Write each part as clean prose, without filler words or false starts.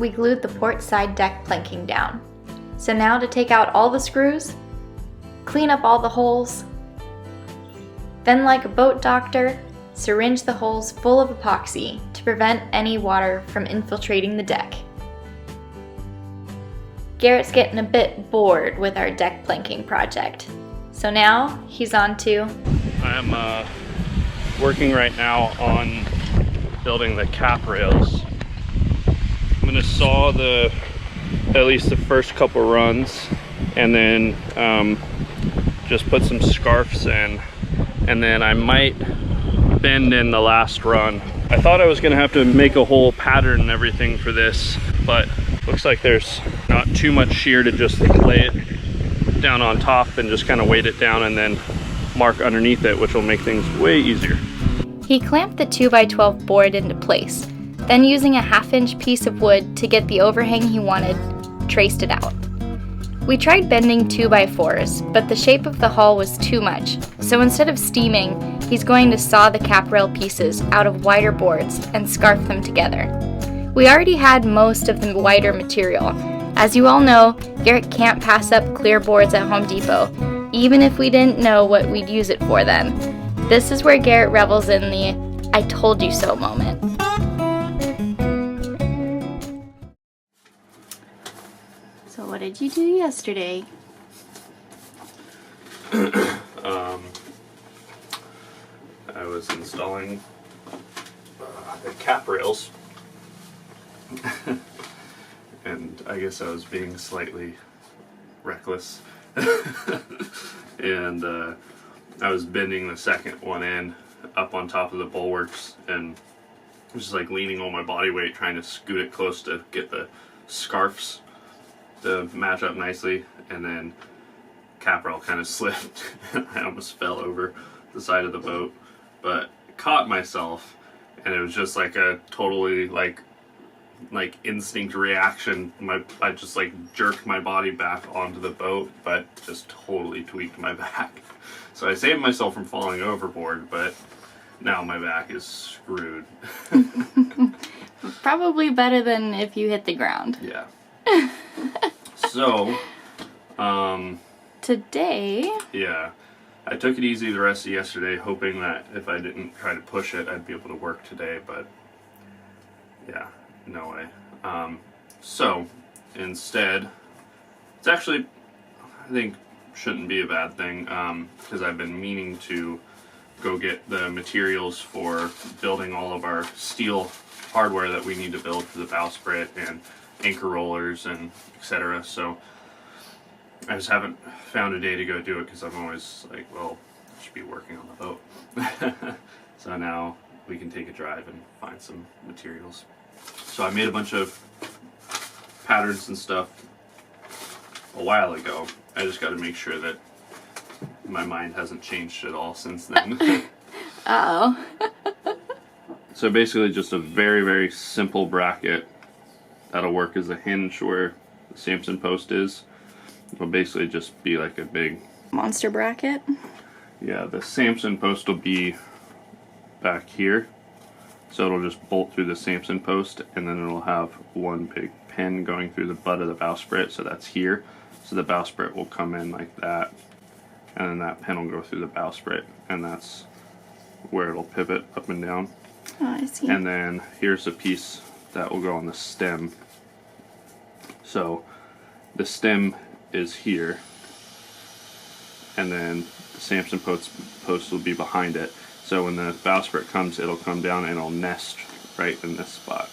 we glued the port side deck planking down. So now to take out all the screws, clean up all the holes, then like a boat doctor, syringe the holes full of epoxy to prevent any water from infiltrating the deck. Garrett's getting a bit bored with our deck planking project, so now he's on to... I'm working right now on building the cap rails. I'm gonna saw at least the first couple runs, and then just put some scarfs in, and then I might bend in the last run. I thought I was gonna have to make a whole pattern and everything for this, but looks like there's not too much shear to just lay it down on top and just kind of weight it down and then mark underneath it, which will make things way easier. He clamped the 2x12 board into place, then using a 1/2-inch piece of wood to get the overhang he wanted, traced it out. We tried bending 2x4s, but the shape of the hull was too much, so instead of steaming, he's going to saw the cap rail pieces out of wider boards and scarf them together. We already had most of the wider material. As you all know, Garrett can't pass up clear boards at Home Depot, even if we didn't know what we'd use it for then. This is where Garrett revels in the "I told you so" moment. So what did you do yesterday? I was installing the cap rails. And I guess I was being slightly reckless. And I was bending the second one in up on top of the bulwarks and just like leaning all my body weight trying to scoot it close to get the scarfs to match up nicely, and then cap rail kind of slipped. I almost fell over the side of the boat, but caught myself, and it was just like a totally like instinct reaction. I just like jerked my body back onto the boat, but just totally tweaked my back. So I saved myself from falling overboard, but now my back is screwed. Probably better than if you hit the ground. Yeah. So, today... Yeah, I took it easy the rest of yesterday, hoping that if I didn't try to push it, I'd be able to work today, but yeah, no way. So, instead, it's actually, I think, shouldn't be a bad thing, because I've been meaning to go get the materials for building all of our steel hardware that we need to build for the bowsprit and anchor rollers and etc. So I just haven't found a day to go do it because I'm always like, well, I should be working on the boat. So now we can take a drive and find some materials. So I made a bunch of patterns and stuff a while ago. I just got to make sure that my mind hasn't changed at all since then. Uh-oh. So basically just a very, very simple bracket that'll work as a hinge where the Samson post is. It'll basically just be like a big monster bracket. Yeah, the Samson post will be back here. So it'll just bolt through the Samson post, and then it'll have one big pin going through the butt of the bowsprit, so that's here. So the bowsprit will come in like that, and then that pin will go through the bowsprit, and that's where it'll pivot up and down. Oh, I see. And then here's a piece that will go on the stem. So the stem is here, and then the Samson post will be behind it. So when the bowsprit comes, it'll come down and it'll nest right in this spot.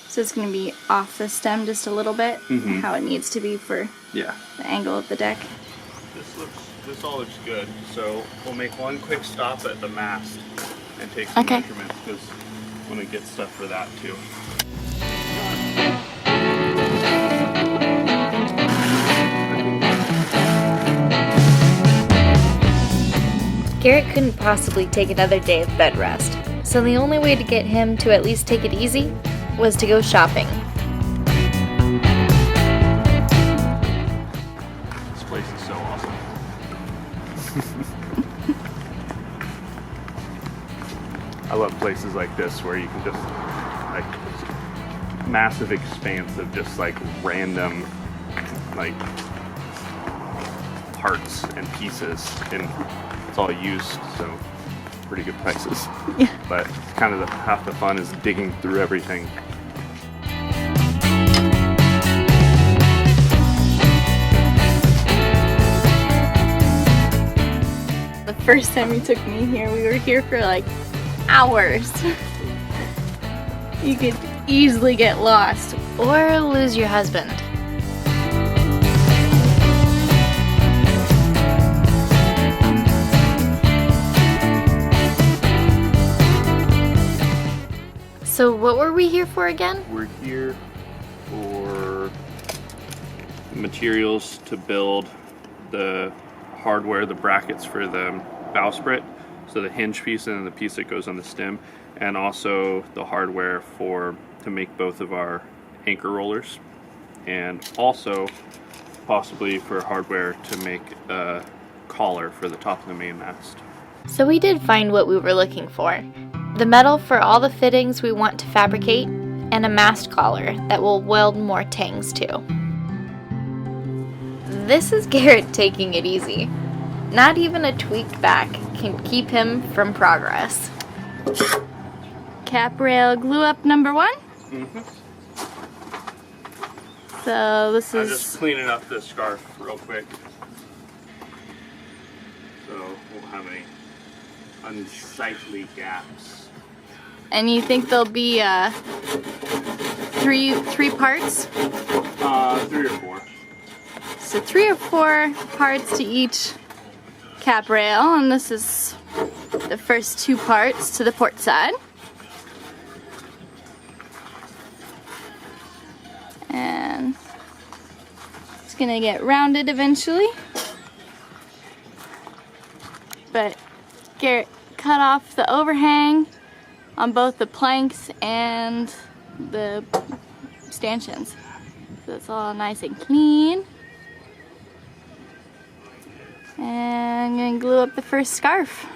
So it's going to be off the stem just a little bit, how it needs to be for the angle of the deck. This all looks good. So we'll make one quick stop at the mast and take some measurements, because I want to get stuff for that too. Garrett couldn't possibly take another day of bed rest, so the only way to get him to at least take it easy was to go shopping. This place is so awesome. I love places like this where you can just like massive expanse of just like random like parts and pieces, and it's all used, so pretty good prices. Yeah. But kind of half the fun is digging through everything. The first time you took me here, we were here for like hours. You could easily get lost or lose your husband. So what were we here for again? We're here for materials to build the hardware, the brackets for the bowsprit, so the hinge piece and then the piece that goes on the stem, and also the hardware to make both of our anchor rollers, and also possibly for hardware to make a collar for the top of the main mast. So we did find what we were looking for. The metal for all the fittings we want to fabricate, and a mast collar that will weld more tangs to. This is Garrett taking it easy. Not even a tweaked back can keep him from progress. Cap rail glue up number 1. So this I'm is just cleaning up the scarf real quick, so we won't have any unsightly gaps. And you think there'll be three parts? 3 or 4. So 3 or 4 parts to each cap rail, and this is the first 2 parts to the port side. And it's gonna get rounded eventually. But Garrett cut off the overhang on both the planks and the stanchions. So it's all nice and clean. And I'm gonna glue up the first scarf.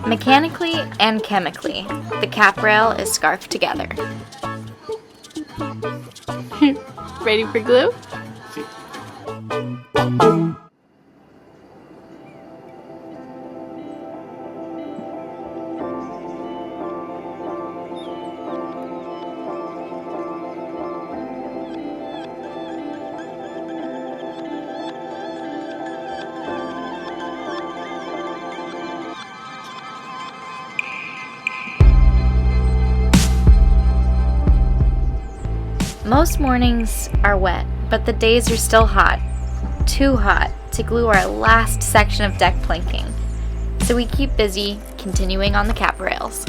Mechanically and chemically, the cap rail is scarfed together. Ready for glue? Most mornings are wet, but the days are still hot. Too hot to glue our last section of deck planking. So we keep busy, continuing on the cap rails.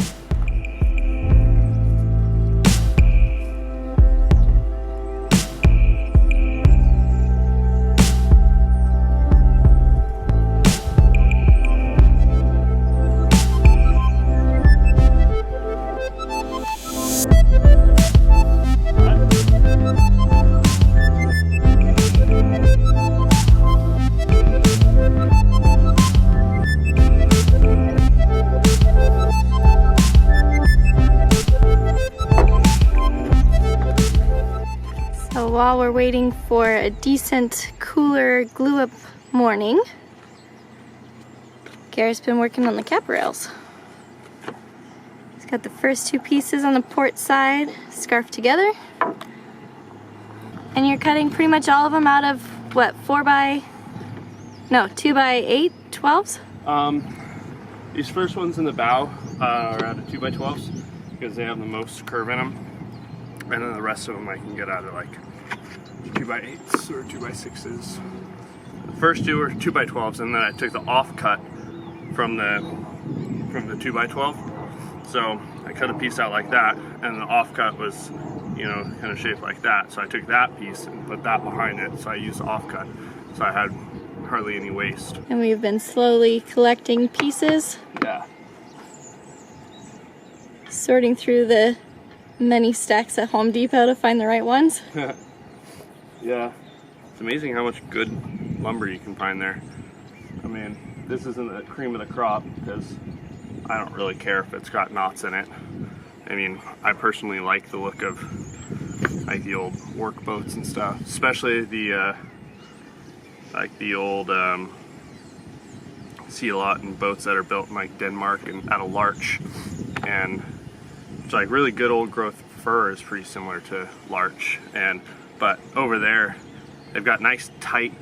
So while we're waiting for a decent, cooler glue-up morning, Garrett's been working on the cap rails. He's got the first 2 pieces on the port side scarfed together. And you're cutting pretty much all of them out of, what, 2x8 12s? These first ones in the bow are out of 2x12s, because they have the most curve in them, and then the rest of them I can get out of like 2x8s or 2x6s. The first two were 2x12s, and then I took the offcut from the 2x12. So I cut a piece out like that, and the offcut was, you know, kind of shaped like that. So I took that piece and put that behind it. So I used the offcut. So I had hardly any waste. And we've been slowly collecting pieces. Yeah. Sorting through the many stacks at Home Depot to find the right ones. Yeah. It's amazing how much good lumber you can find there. I mean, this isn't the cream of the crop because I don't really care if it's got knots in it. I mean, I personally like the look of like the old work boats and stuff, especially the like the old see a lot in boats that are built in like Denmark and out of larch, and it's like really good old growth fur is pretty similar to larch, but over there they've got nice tight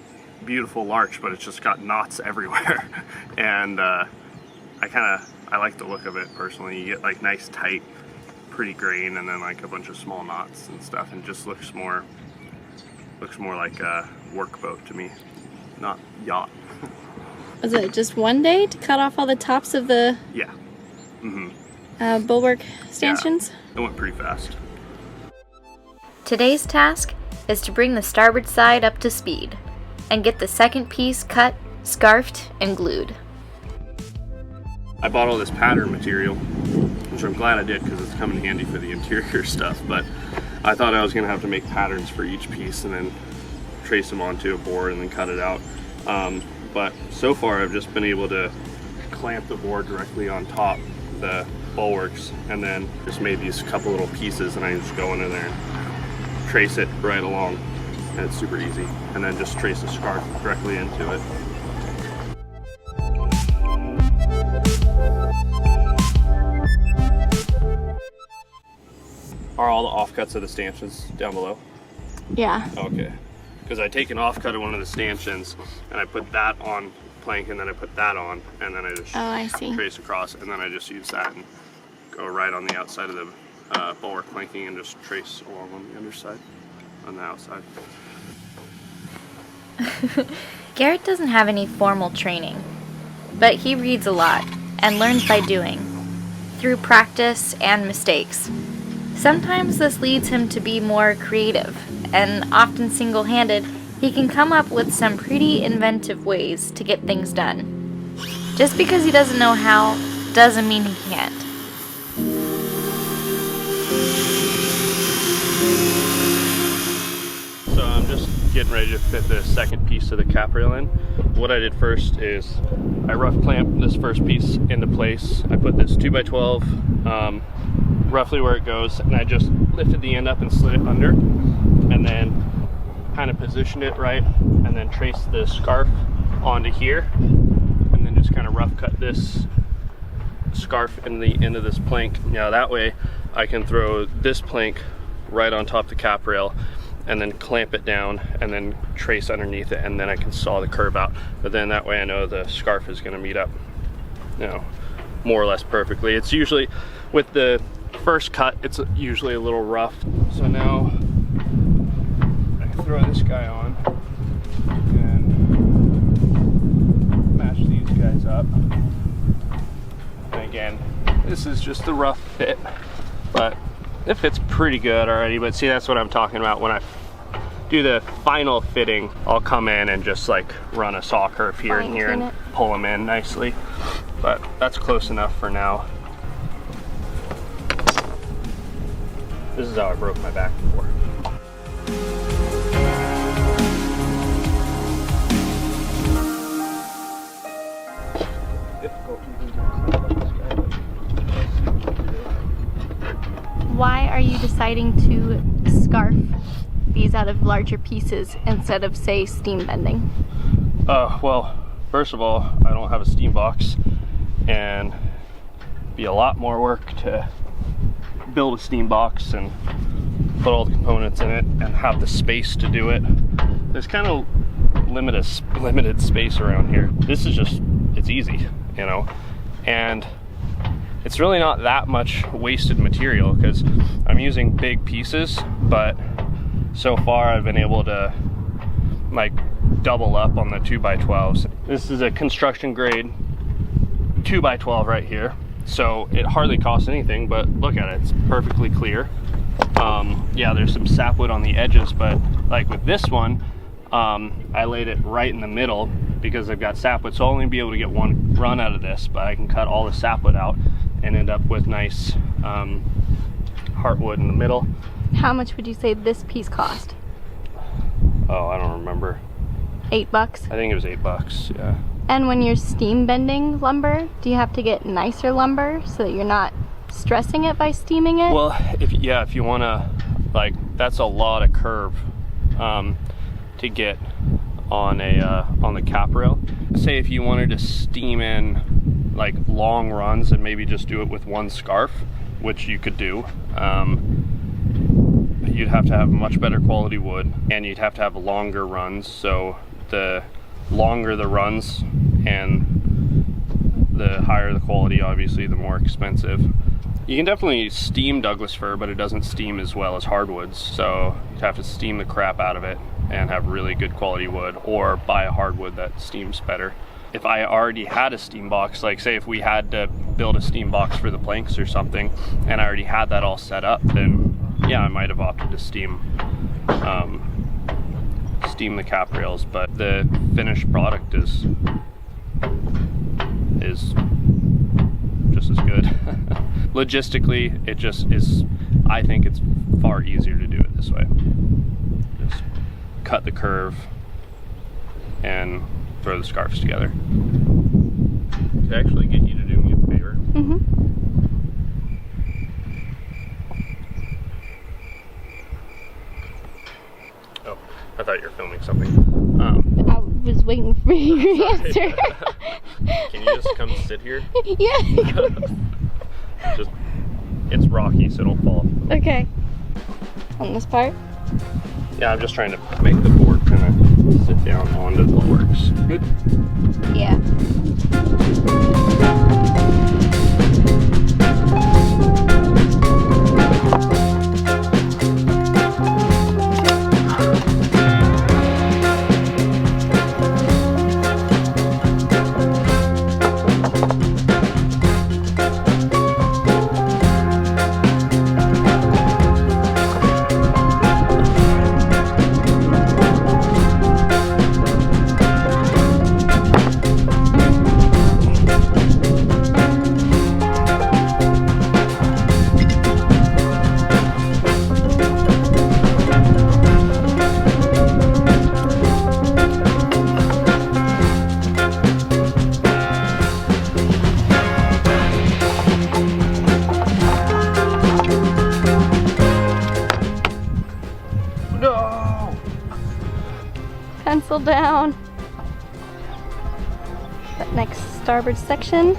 beautiful larch, but it's just got knots everywhere. And I like the look of it personally. You get like nice tight pretty grain and then like a bunch of small knots and stuff, and it just looks more like a work boat to me, not yacht. Was it just one day to cut off all the tops of the bulwark stanchions? Yeah, it went pretty fast. Today's task is to bring the starboard side up to speed and get the second piece cut, scarfed, and glued. I bought all this pattern material, which I'm glad I did because it's come in handy for the interior stuff, but I thought I was going to have to make patterns for each piece and then trace them onto a board and then cut it out. But so far I've just been able to clamp the board directly on top of the bulwarks, and then just made these couple little pieces, and I just go into there and trace it right along, and it's super easy, and then just trace the scarf directly into it. Are all the offcuts of the stanchions down below? Yeah. Okay. Because I take an offcut of one of the stanchions and I put that on plank, and then I put that on, and then I just trace across, and then I just use that and go right on the outside of the bulwark planking and just trace along on the underside, on the outside. Garrett doesn't have any formal training, but he reads a lot and learns by doing, through practice and mistakes. Sometimes this leads him to be more creative, and often single-handed, he can come up with some pretty inventive ways to get things done. Just because he doesn't know how doesn't mean he can't. So I'm just getting ready to fit the second piece of the cap rail in. What I did first is I rough clamped this first piece into place. I put this 2x12 roughly where it goes, and I just lifted the end up and slid it under, and then kind of positioned it right, and then traced the scarf onto here, and then just kind of rough cut this scarf in the end of this plank. Now that way I can throw this plank right on top of the cap rail and then clamp it down and then trace underneath it, and then I can saw the curve out. But then that way I know the scarf is going to meet up, you know, more or less perfectly. It's usually, with the first cut, it's usually a little rough. So now I can throw this guy on and match these guys up. And again, this is just the rough fit, but it fits pretty good already. But see, that's what I'm talking about. When I do the final fitting, I'll come in and just like run a saw curve here and here and pull them in nicely. But that's close enough for now. This is how I broke my back before. Why are you deciding to scarf these out of larger pieces instead of, say, steam bending? Well, first of all, I don't have a steam box, and it'd be a lot more work to build a steam box and put all the components in it and have the space to do it. There's kind of limited space around here. This is just, it's easy, you know, and it's really not that much wasted material because I'm using big pieces, but so far I've been able to like double up on the 2x12s. This is a construction grade 2x12 right here, so it hardly costs anything, but look at it, it's perfectly clear. Yeah, there's some sapwood on the edges, but like with this one, I laid it right in the middle because I've got sapwood, so I'll only be able to get one run out of this, but I can cut all the sapwood out and end up with nice heartwood in the middle. How much would you say this piece cost? Oh, I don't remember. $8? I think it was $8, yeah. And when you're steam bending lumber, do you have to get nicer lumber so that you're not stressing it by steaming it? Well, if you want to, like, that's a lot of curve to get on the cap rail. Say if you wanted to steam in like long runs and maybe just do it with one scarf, which you could do, you'd have to have much better quality wood, and you'd have to have longer runs. So the longer the runs and the higher the quality, obviously the more expensive. You can definitely steam Douglas fir, but it doesn't steam as well as hardwoods, so you'd have to steam the crap out of it and have really good quality wood, or buy a hardwood that steams better. If I already had a steam box, like say if we had to build a steam box for the planks or something, and I already had that all set up, then yeah, I might have opted to steam the cap rails, but the finished product is just as good. Logistically, it just is, I think it's far easier to do it this way. Just cut the curve and throw the scarves together. To actually get you to do me a favor. Mm-hmm. Oh, I thought you were filming something. I was waiting for your answer. Can you just come sit here? Yeah. Just, it's rocky, so don't fall. Okay. On this part? Yeah, I'm just trying to make the board kind of sit down onto the works. Good? Yeah. Pencil down. That next starboard section,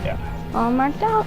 Yeah. all marked out.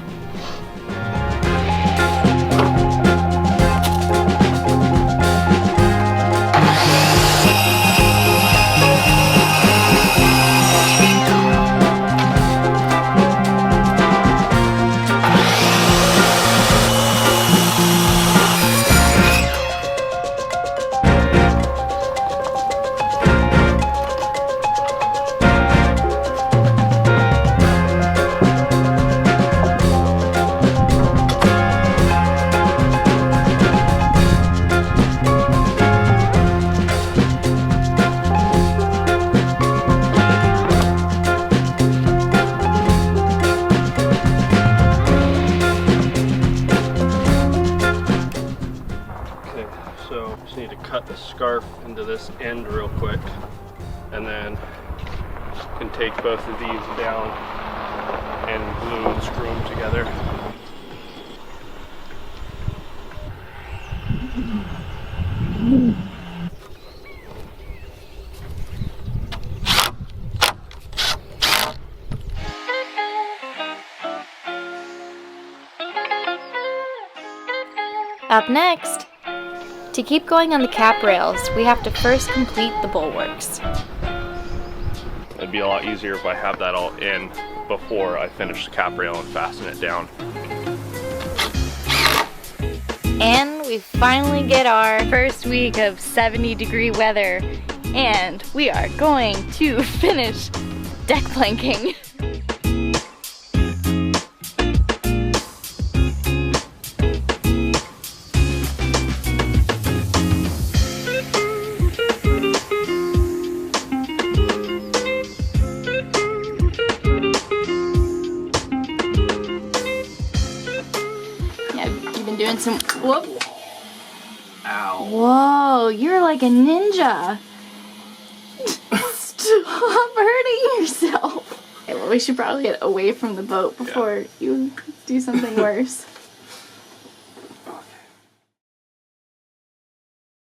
So just need to cut the scarf into this end real quick, and then can take both of these down and glue and screw them together. Up next! To keep going on the cap rails, we have to first complete the bulwarks. It'd be a lot easier if I have that all in before I finish the cap rail and fasten it down. And we finally get our first week of 70-degree weather, and we are going to finish deck planking. Doing some, whoop. Ow. Whoa, you're like a ninja. Stop hurting yourself. Okay, well, we should probably get away from the boat before you do something worse.